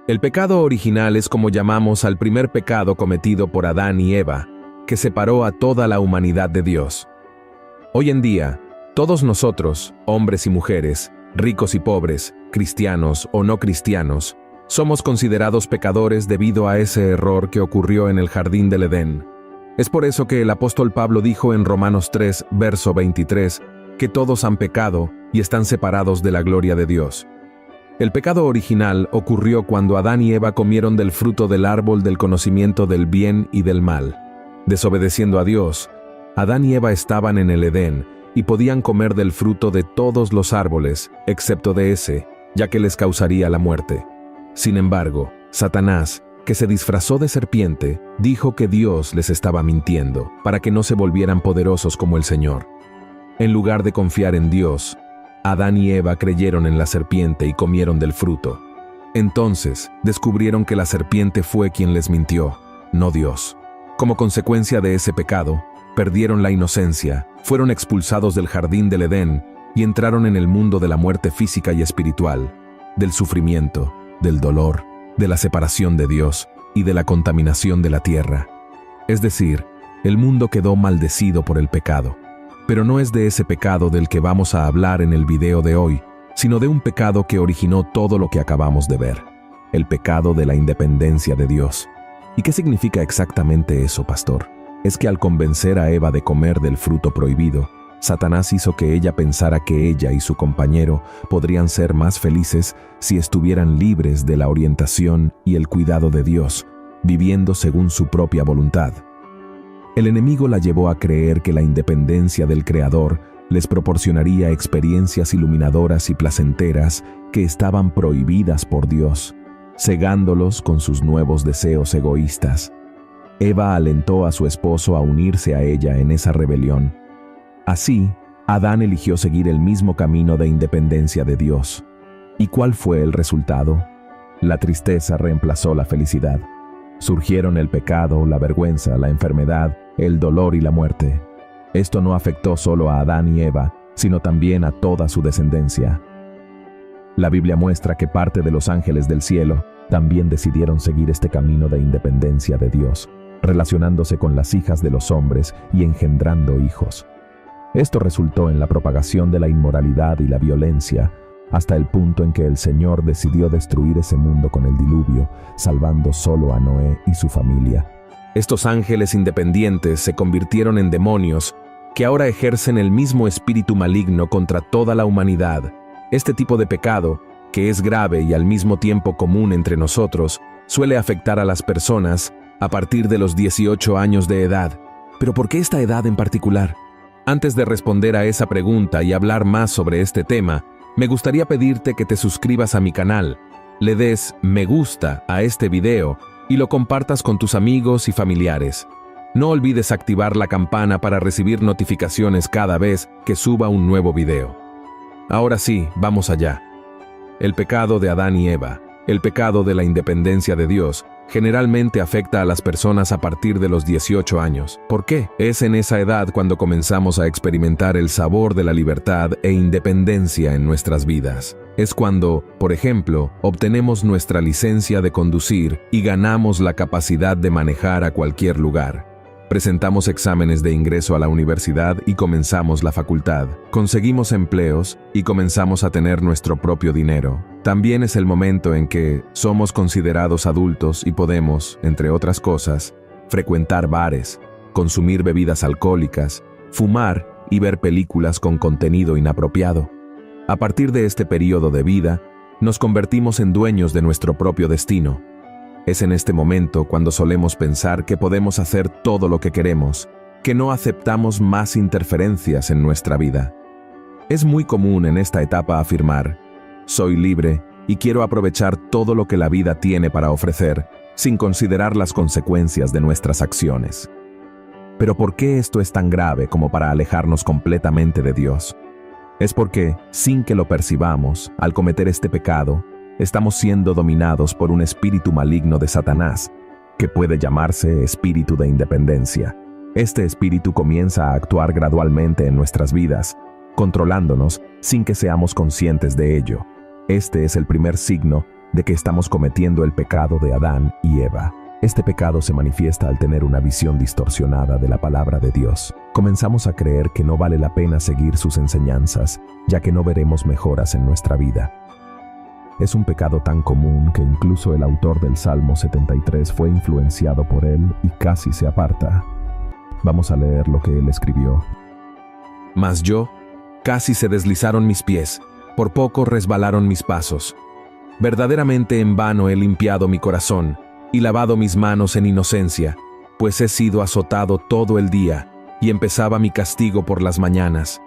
El pecado original es como llamamos al primer pecado cometido por Adán y Eva, que separó a toda la humanidad de Dios. Hoy en día, todos nosotros, hombres y mujeres, ricos y pobres, cristianos o no cristianos, somos considerados pecadores debido a ese error que ocurrió en el jardín del Edén. Es por eso que el apóstol Pablo dijo en Romanos 3, verso 23, que todos han pecado y están separados de la gloria de Dios. El pecado original ocurrió cuando Adán y Eva comieron del fruto del árbol del conocimiento del bien y del mal. Desobedeciendo a Dios, Adán y Eva estaban en el Edén y podían comer del fruto de todos los árboles, excepto de ese, ya que les causaría la muerte. Sin embargo, Satanás, que se disfrazó de serpiente, dijo que Dios les estaba mintiendo, para que no se volvieran poderosos como el Señor. En lugar de confiar en Dios, Adán y Eva creyeron en la serpiente y comieron del fruto. Entonces, descubrieron que la serpiente fue quien les mintió, no Dios. Como consecuencia de ese pecado, perdieron la inocencia, fueron expulsados del jardín del Edén y entraron en el mundo de la muerte física y espiritual, del sufrimiento, del dolor, de la separación de Dios y de la contaminación de la tierra. Es decir, el mundo quedó maldecido por el pecado. Pero no es de ese pecado del que vamos a hablar en el video de hoy, sino de un pecado que originó todo lo que acabamos de ver, el pecado de la independencia de Dios. ¿Y qué significa exactamente eso, pastor? Es que al convencer a Eva de comer del fruto prohibido, Satanás hizo que ella pensara que ella y su compañero podrían ser más felices si estuvieran libres de la orientación y el cuidado de Dios, viviendo según su propia voluntad. El enemigo la llevó a creer que la independencia del Creador les proporcionaría experiencias iluminadoras y placenteras que estaban prohibidas por Dios, cegándolos con sus nuevos deseos egoístas. Eva alentó a su esposo a unirse a ella en esa rebelión. Así, Adán eligió seguir el mismo camino de independencia de Dios. ¿Y cuál fue el resultado? La tristeza reemplazó la felicidad. Surgieron el pecado, la vergüenza, la enfermedad, el dolor y la muerte. Esto no afectó solo a Adán y Eva, sino también a toda su descendencia. La Biblia muestra que parte de los ángeles del cielo también decidieron seguir este camino de independencia de Dios, relacionándose con las hijas de los hombres y engendrando hijos. Esto resultó en la propagación de la inmoralidad y la violencia, hasta el punto en que el Señor decidió destruir ese mundo con el diluvio, salvando solo a Noé y su familia. Estos ángeles independientes se convirtieron en demonios que ahora ejercen el mismo espíritu maligno contra toda la humanidad. Este tipo de pecado, que es grave y al mismo tiempo común entre nosotros, suele afectar a las personas a partir de los 18 años de edad. ¿Pero por qué esta edad en particular? Antes de responder a esa pregunta y hablar más sobre este tema, me gustaría pedirte que te suscribas a mi canal, le des me gusta a este video y lo compartas con tus amigos y familiares. No olvides activar la campana para recibir notificaciones cada vez que suba un nuevo video. Ahora sí, vamos allá. El pecado de Adán y Eva, el pecado de la independencia de Dios, generalmente afecta a las personas a partir de los 18 años. ¿Por qué? Es en esa edad cuando comenzamos a experimentar el sabor de la libertad e independencia en nuestras vidas. Es cuando, por ejemplo, obtenemos nuestra licencia de conducir y ganamos la capacidad de manejar a cualquier lugar. Presentamos exámenes de ingreso a la universidad y comenzamos la facultad. Conseguimos empleos y comenzamos a tener nuestro propio dinero. También es el momento en que somos considerados adultos y podemos, entre otras cosas, frecuentar bares, consumir bebidas alcohólicas, fumar y ver películas con contenido inapropiado. A partir de este periodo de vida, nos convertimos en dueños de nuestro propio destino. Es en este momento cuando solemos pensar que podemos hacer todo lo que queremos, que no aceptamos más interferencias en nuestra vida. Es muy común en esta etapa afirmar, soy libre y quiero aprovechar todo lo que la vida tiene para ofrecer, sin considerar las consecuencias de nuestras acciones. Pero ¿por qué esto es tan grave como para alejarnos completamente de Dios? Es porque, sin que lo percibamos, al cometer este pecado, estamos siendo dominados por un espíritu maligno de Satanás, que puede llamarse espíritu de independencia. Este espíritu comienza a actuar gradualmente en nuestras vidas, controlándonos sin que seamos conscientes de ello. Este es el primer signo de que estamos cometiendo el pecado de Adán y Eva. Este pecado se manifiesta al tener una visión distorsionada de la palabra de Dios. Comenzamos a creer que no vale la pena seguir sus enseñanzas, ya que no veremos mejoras en nuestra vida. Es un pecado tan común que incluso el autor del Salmo 73 fue influenciado por él y casi se aparta. Vamos a leer lo que él escribió. Mas yo, casi se deslizaron mis pies, por poco resbalaron mis pasos. Verdaderamente en vano he limpiado mi corazón y lavado mis manos en inocencia, pues he sido azotado todo el día y empezaba mi castigo por las mañanas.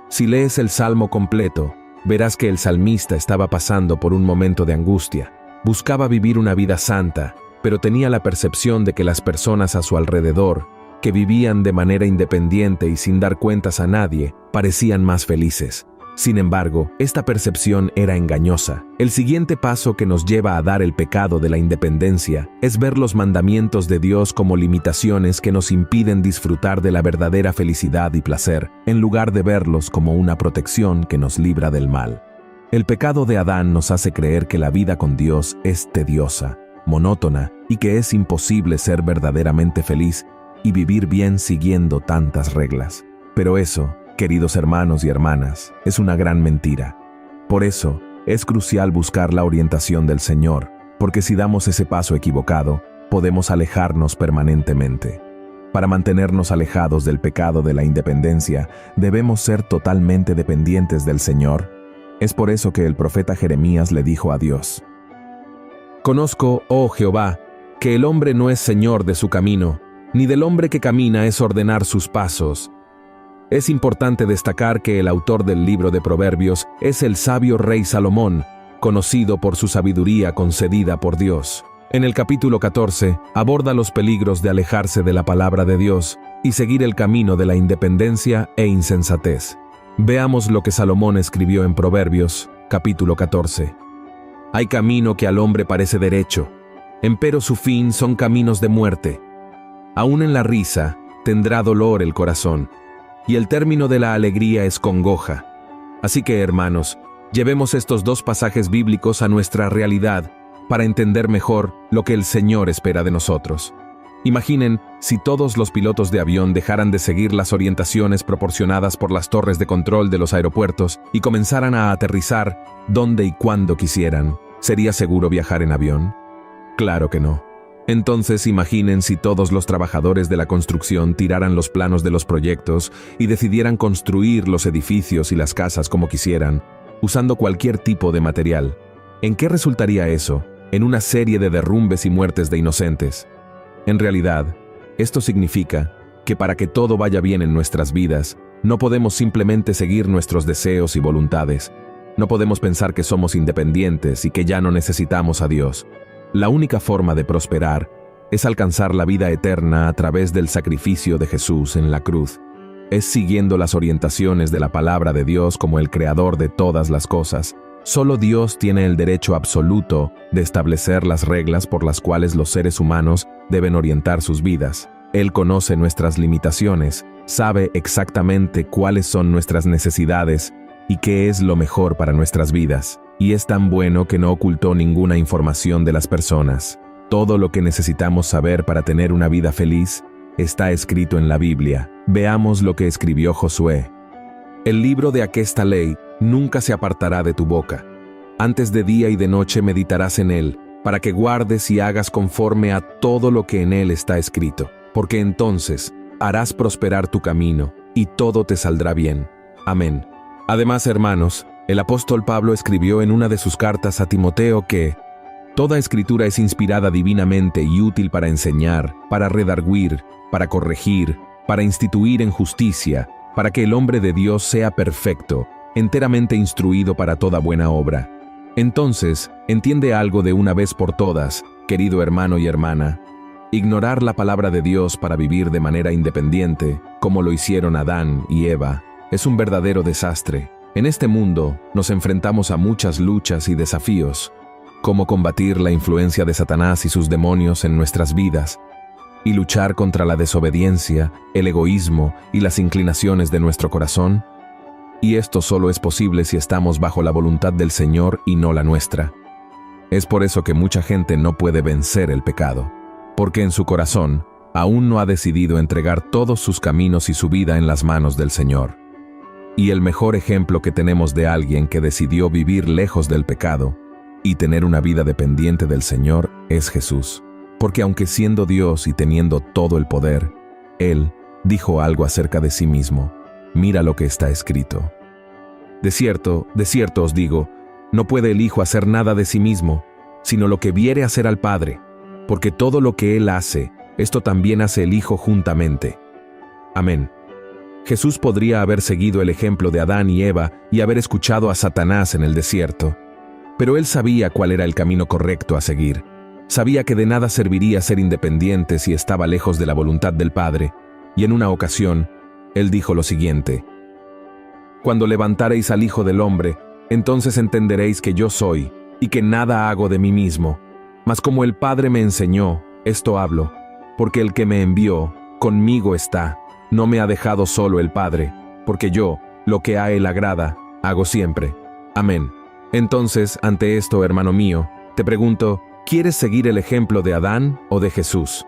Si lees el Salmo completo, verás que el salmista estaba pasando por un momento de angustia. Buscaba vivir una vida santa, pero tenía la percepción de que las personas a su alrededor, que vivían de manera independiente y sin dar cuentas a nadie, parecían más felices. Sin embargo, esta percepción era engañosa. El siguiente paso que nos lleva a dar el pecado de la independencia es ver los mandamientos de Dios como limitaciones que nos impiden disfrutar de la verdadera felicidad y placer, en lugar de verlos como una protección que nos libra del mal. El pecado de Adán nos hace creer que la vida con Dios es tediosa, monótona y que es imposible ser verdaderamente feliz y vivir bien siguiendo tantas reglas. Pero eso, queridos hermanos y hermanas, es una gran mentira. Por eso, es crucial buscar la orientación del Señor, porque si damos ese paso equivocado, podemos alejarnos permanentemente. Para mantenernos alejados del pecado de la independencia, debemos ser totalmente dependientes del Señor. Es por eso que el profeta Jeremías le dijo a Dios: «Conozco, oh Jehová, que el hombre no es señor de su camino, ni del hombre que camina es ordenar sus pasos». Es importante destacar que el autor del libro de Proverbios es el sabio rey Salomón, conocido por su sabiduría concedida por Dios. En el capítulo 14, aborda los peligros de alejarse de la palabra de Dios y seguir el camino de la independencia e insensatez. Veamos lo que Salomón escribió en Proverbios, capítulo 14. Hay camino que al hombre parece derecho, empero su fin son caminos de muerte. Aún en la risa tendrá dolor el corazón, y el término de la alegría es congoja. Así que, hermanos, llevemos estos dos pasajes bíblicos a nuestra realidad para entender mejor lo que el Señor espera de nosotros. Imaginen si todos los pilotos de avión dejaran de seguir las orientaciones proporcionadas por las torres de control de los aeropuertos y comenzaran a aterrizar donde y cuando quisieran. ¿Sería seguro viajar en avión? Claro que no. Entonces imaginen si todos los trabajadores de la construcción tiraran los planos de los proyectos y decidieran construir los edificios y las casas como quisieran, usando cualquier tipo de material. ¿En qué resultaría eso? En una serie de derrumbes y muertes de inocentes. En realidad, esto significa que para que todo vaya bien en nuestras vidas, no podemos simplemente seguir nuestros deseos y voluntades. No podemos pensar que somos independientes y que ya no necesitamos a Dios. La única forma de prosperar es alcanzar la vida eterna a través del sacrificio de Jesús en la cruz. Es siguiendo las orientaciones de la palabra de Dios como el creador de todas las cosas. Solo Dios tiene el derecho absoluto de establecer las reglas por las cuales los seres humanos deben orientar sus vidas. Él conoce nuestras limitaciones, sabe exactamente cuáles son nuestras necesidades y qué es lo mejor para nuestras vidas. Y es tan bueno que no ocultó ninguna información de las personas. Todo lo que necesitamos saber para tener una vida feliz está escrito en la Biblia. Veamos lo que escribió Josué. El libro de aquesta ley nunca se apartará de tu boca. Antes de día y de noche meditarás en él, para que guardes y hagas conforme a todo lo que en él está escrito. Porque entonces harás prosperar tu camino, y todo te saldrá bien. Amén. Además, hermanos, el apóstol Pablo escribió en una de sus cartas a Timoteo que toda escritura es inspirada divinamente y útil para enseñar, para redarguir, para corregir, para instituir en justicia, para que el hombre de Dios sea perfecto, enteramente instruido para toda buena obra. Entonces, entiende algo de una vez por todas, querido hermano y hermana. Ignorar la palabra de Dios para vivir de manera independiente, como lo hicieron Adán y Eva, es un verdadero desastre. En este mundo nos enfrentamos a muchas luchas y desafíos. Cómo combatir la influencia de Satanás y sus demonios en nuestras vidas, y luchar contra la desobediencia, el egoísmo y las inclinaciones de nuestro corazón. Y esto solo es posible si estamos bajo la voluntad del Señor y no la nuestra. Es por eso que mucha gente no puede vencer el pecado, porque en su corazón aún no ha decidido entregar todos sus caminos y su vida en las manos del Señor. Y el mejor ejemplo que tenemos de alguien que decidió vivir lejos del pecado y tener una vida dependiente del Señor es Jesús. Porque aunque siendo Dios y teniendo todo el poder, Él dijo algo acerca de sí mismo. Mira lo que está escrito. De cierto os digo, no puede el Hijo hacer nada de sí mismo, sino lo que viere hacer al Padre, porque todo lo que Él hace, esto también hace el Hijo juntamente. Amén. Jesús podría haber seguido el ejemplo de Adán y Eva y haber escuchado a Satanás en el desierto. Pero Él sabía cuál era el camino correcto a seguir. Sabía que de nada serviría ser independiente si estaba lejos de la voluntad del Padre, y en una ocasión, Él dijo lo siguiente: Cuando levantareis al Hijo del Hombre, entonces entenderéis que yo soy, y que nada hago de mí mismo, mas como el Padre me enseñó, esto hablo, porque el que me envió, conmigo está, no me ha dejado solo el Padre, porque yo, lo que a Él agrada, hago siempre. Amén. Entonces, ante esto, hermano mío, te pregunto, ¿quieres seguir el ejemplo de Adán o de Jesús?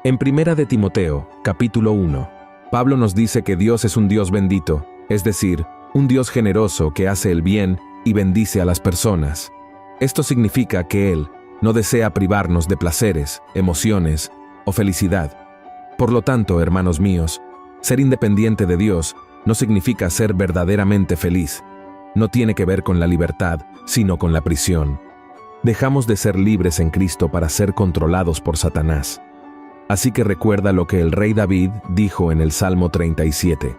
En 1 de Timoteo, capítulo 1, Pablo nos dice que Dios es un Dios bendito, es decir, un Dios generoso que hace el bien y bendice a las personas. Esto significa que Él no desea privarnos de placeres, emociones o felicidad. Por lo tanto, hermanos míos, ser independiente de Dios no significa ser verdaderamente feliz. No tiene que ver con la libertad, sino con la prisión. Dejamos de ser libres en Cristo para ser controlados por Satanás. Así que recuerda lo que el rey David dijo en el Salmo 37.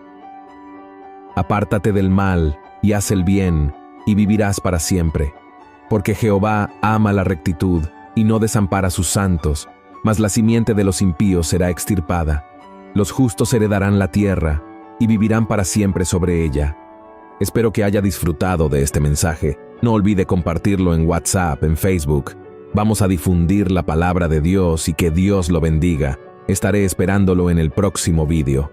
Apártate del mal y haz el bien, y vivirás para siempre. Porque Jehová ama la rectitud y no desampara a sus santos, mas la simiente de los impíos será extirpada. Los justos heredarán la tierra y vivirán para siempre sobre ella. Espero que haya disfrutado de este mensaje. No olvide compartirlo en WhatsApp, en Facebook. Vamos a difundir la palabra de Dios y que Dios lo bendiga. Estaré esperándolo en el próximo vídeo.